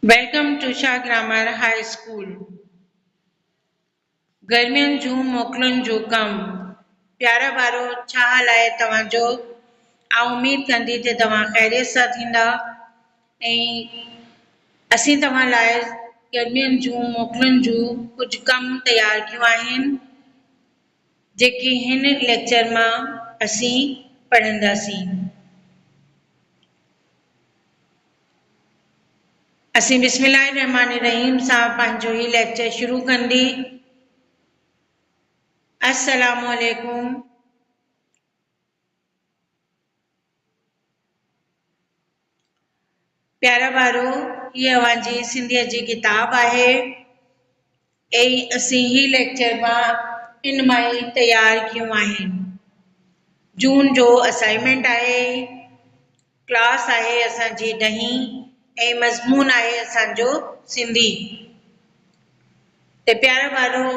Welcome to Shah Grammar High School. गर्मियुनि जूं मोकलुनि जो कमु प्यारा ॿारो छा हाल आहे तव्हांजो उम्मीद कंदी त तव्हां ख़ैरियत सां थींदा ऐं असीं तव्हां लाइ गर्मियुनि जूं मोकलुनि जूं कुझु कम तयार कयूं आहिनि जेके हिन लेक्चर मां असीं पढ़ंदासीं। असीं बिस्मिल्लाहिर्रहमानिर्रहीम सां पंहिंजो ही लेक्चर शुरू कंदी। अस्सलामु अलैकुम। प्यारा ॿारो ये अवांजी सिंधीअ जी किताब आहे ऐं असीं ही लेक्चर मां इन मां ई तयार कयूं आहिनि। जून जो असाइनमेंट आहे, क्लास आहे असांजी 10वीं ऐं मज़मून आहे असांजो सिंधी। ते प्यारा ॿारो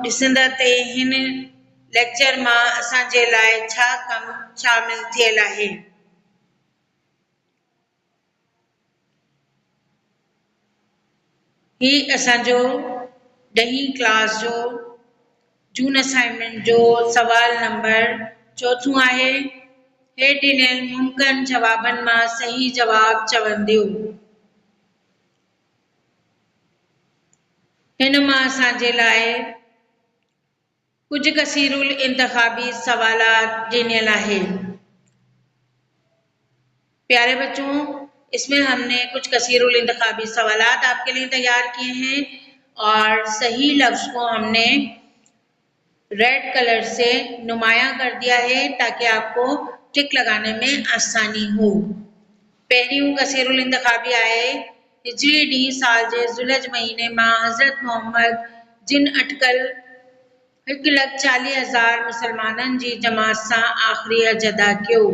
ॾिसंदा ते हिन लेक्चर मां असांजे लाइ छा कमु शामिल थियल आहे। ही असांजो 10वीं क्लास जो जून असाइनमेंट जो सवाल नंबर 4 आहे। हेठि ॾिनल मुमकिन जवाबनि मां सही जवाब चवंदियो। हिन मां असांजे लाइ कुछ कसीरुल इंतखाबी सवालात ॾिनल आहे। प्यारे बच्चों, इसमें हमने कुछ कसीरुल इंतखाबी सवालात आपके लिए तैयार किए हैं और सही लफ्ज को हमने रेड कलर से नुमाया कर दिया है ताकि आपको टिक लगाने में आसानी हो। पहली कसीरुल इंतखाबी आए हिजरी डी साल जे जुलज महीने मां हज़रत मोहम्मद जिन अटकल 1,40,000 मुसलमाननि जी जमात सां आख़िरी हज अदा कयो।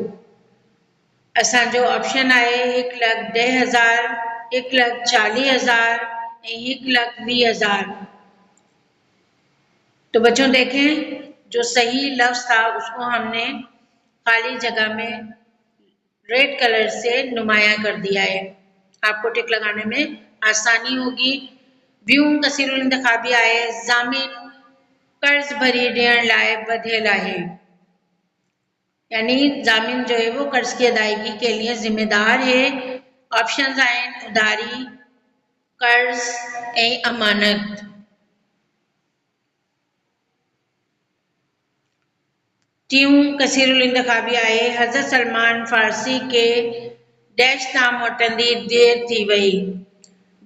असांजो ऑप्शन आहे 1,10,000, 1,40,000 और 1,20,000। तो बच्चों देखें जो सही लफ्ज था उसको हमने खाली जगह में रेड कलर से नुमाया कर दिया है। आपको टिक लगाने में आसानी होगी। व्यू कसीरुल इंतखाबी आए जामिन कर्ज भरी ॾियण लाइ बधियल आहे, यानी जामिन जो है वो कर्ज की अदायगी के लिए जिम्मेदार है। ऑप्शंस आए उधारी, कर्ज ए अमानत। टियों कसीरुल इंतखाबी आए हज़रत सलमान फारसी के डैश तां मोटंदी देर थी वई।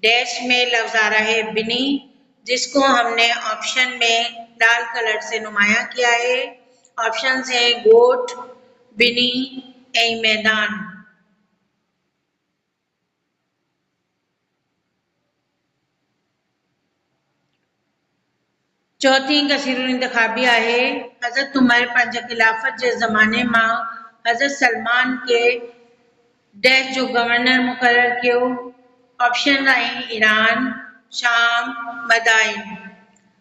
डैश में लफ्ज आ रहा है बिनी, जिसको हमने ऑप्शन में लाल कलर से नुमाया किया है। ऑप्शन है गोट, बिनी ए मैदान। चौथी कसीरुल इंतखाबी आहे हज़रत उमर पंज खिलाफत के ज़माने में हज़रत सलमान के डैश जो गवर्नर मुकर्रर कियो। ऑप्शन आए ईरान, शाम, मदाइन।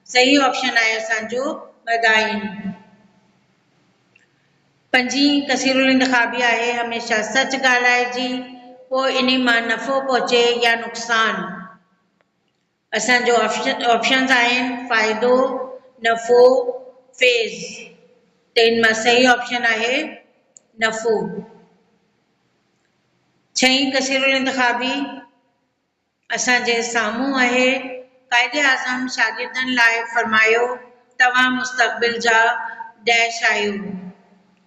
सही ऑप्शन आहे असांजो मदाइन। पंजी कसीरुल इंतखाबी आहे हमेशा सच ॻाल्हाइजी पोइ इन मां नफ़ो पहुचे या नुक़सान। असांजो ऑप्शंस आहिनि फ़ाइदो, नफ़ो, फेज़। तो इन मां सही ऑप्शन आहे नफ़ो। छहीं कसीरुल इंतखाबी असांजे साम्हूं आहे कायदे आज़म शागिर्दनि लाइ फरमायो तव्हां मुस्तक़बिल जा डैश आहियो।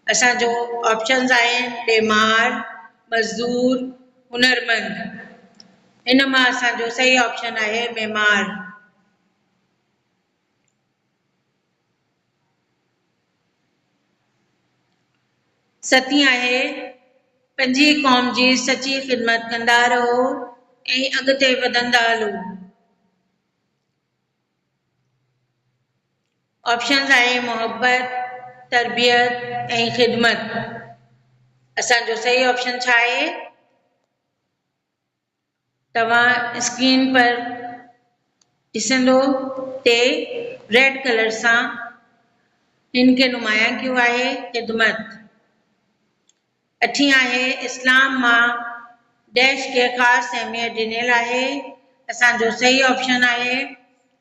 असांजो ऑप्शंस आहिनि बीमार, मज़दूर, हुनरमंद। इन मां असांजो सही ऑप्शन आहे बीमार। सती आहे पंहिंजी क़ौम जी सची ख़िदमत कंदा रहो ऐं अॻिते वधंदा हलो। ऑप्शंस आहे मोहब्बत, तरबियत ऐं ख़िदमत। असांजो सही ऑप्शन छा आहे? तव्हां स्क्रीन पर ॾिसंदो ते रेड कलर सां इनके नुमाया कयो आहे ख़िदमत। अठी आहे इस्लाम मां डैश खे ख़ासि अहमियत ॾिनल आहे। असांजो सही ऑप्शन आहे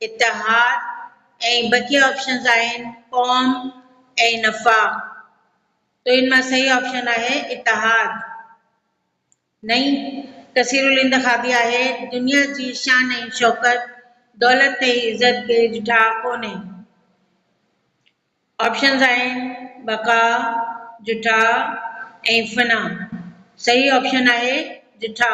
इत्तेहाद ऐं बक़िया ऑप्शन्स आहिनि क़ौम ऐं नफ़ा। तो इनमें सही ऑप्शन आहे इत्तेहाद। नई कसीरुल इंतखाबी आहे दुनिया जी शान ऐं शौकत दौलत ऐं इज़त खे ॾिठा कोन्हे। ऑप्शन्स आहिनि बका, जुठा ऐं फना। सही ऑप्शन आहे जुठा।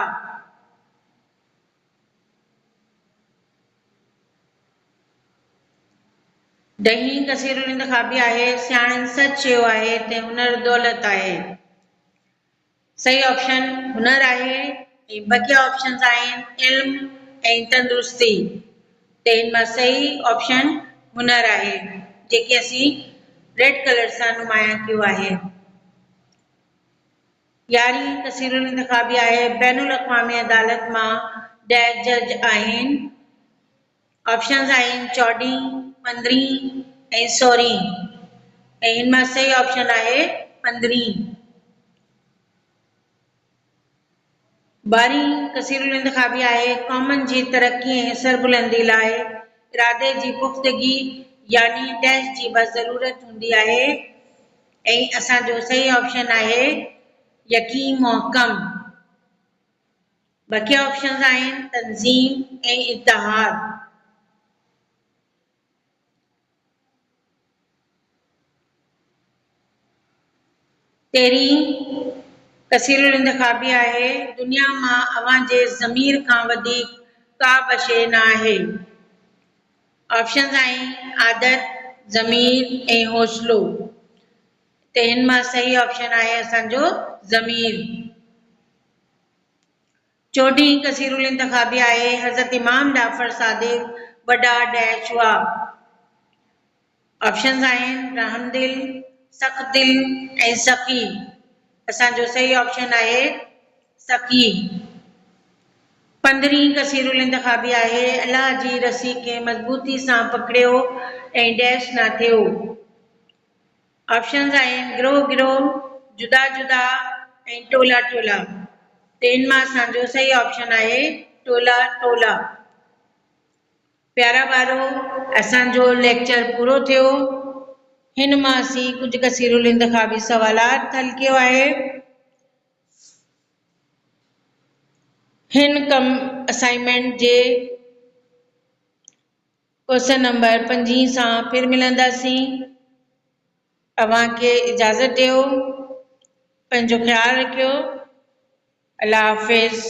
ॾहीं कसीरुल इंतखाबी आहे सियाणनि सच चयो आहे ते हुनर दौलत आहे। सही ऑप्शन हुनर आहे ऐं बक़िया ऑप्शन्स आहिनि इल्म ऐं तंदुरुस्ती। ते हिन मां सही ऑप्शन हुनर आहे जेके असीं रेड कलर सां नुमायां कयो आहे। यारहीं कसीरुल इंतखाबी आहे बैनुल अक़वामी अदालत मां ॾह जज आहिनि। ऑप्शन्स आहिनि 14, 15 ऐं 16 ऐं हिन मां सही ऑप्शन आहे 15। 12हीं कसीरुल इंतखाबी आहे क़ौमनि जी तरक़ी ऐं सरबुलंदी लाइ इरादे जी पुख़्तगी यानी डैश जी बस ज़रूरत हूंदी आहे ऐं असांजो सही ऑप्शन आहे यकीन मोहकम। बक़िया ऑप्शन्स आहिनि तंज़ीम ऐं इत्तेहाद। 13हीं कसीरुल इंतखाबी आहे दुनिया मां अवां जे ज़मीर खां वधीक का बि शइ न आहे। ऑप्शन्स आहिनि आदत, ज़मीर ऐं हौसलो। ते हिन मां सही ऑप्शन आहे असांजो ज़मीर। 14हीं कसीरुल इंतखाबी आहे हज़रत इमाम जाफ़र सादिक़ वॾा डैश हुआ। ऑप्शन्स आहिनि रहमदिल, सख़्तदिल ऐं सक़ी। असांजो सही ऑप्शन आहे सक़ी। 15हीं कसीरुल इंतखाबी आहे अल्लाह जी रसी खे मज़बूती सां पकड़ियो ऐं डैश न थियो। ऑप्शन्स आहिनि गिरोह गिरोह, जुदा जुदा ऐं टोला टोला। ते हिन मां असांजो सही ऑप्शन आहे टोला टोला। प्यारा ॿारो असांजो लेक्चर पूरो थियो। हिन मां असीं कुझु कसीरुल इंतखाबी सवालात हल कयो आहे। हिन कम असाइनमेंट जे क्वेश्चन नंबर 5 सां फिर मिलंदासीं। अवां खे इजाज़त ॾियो। पंहिंजो ख्याल रखियो। अल्लाह हाफ़िज़।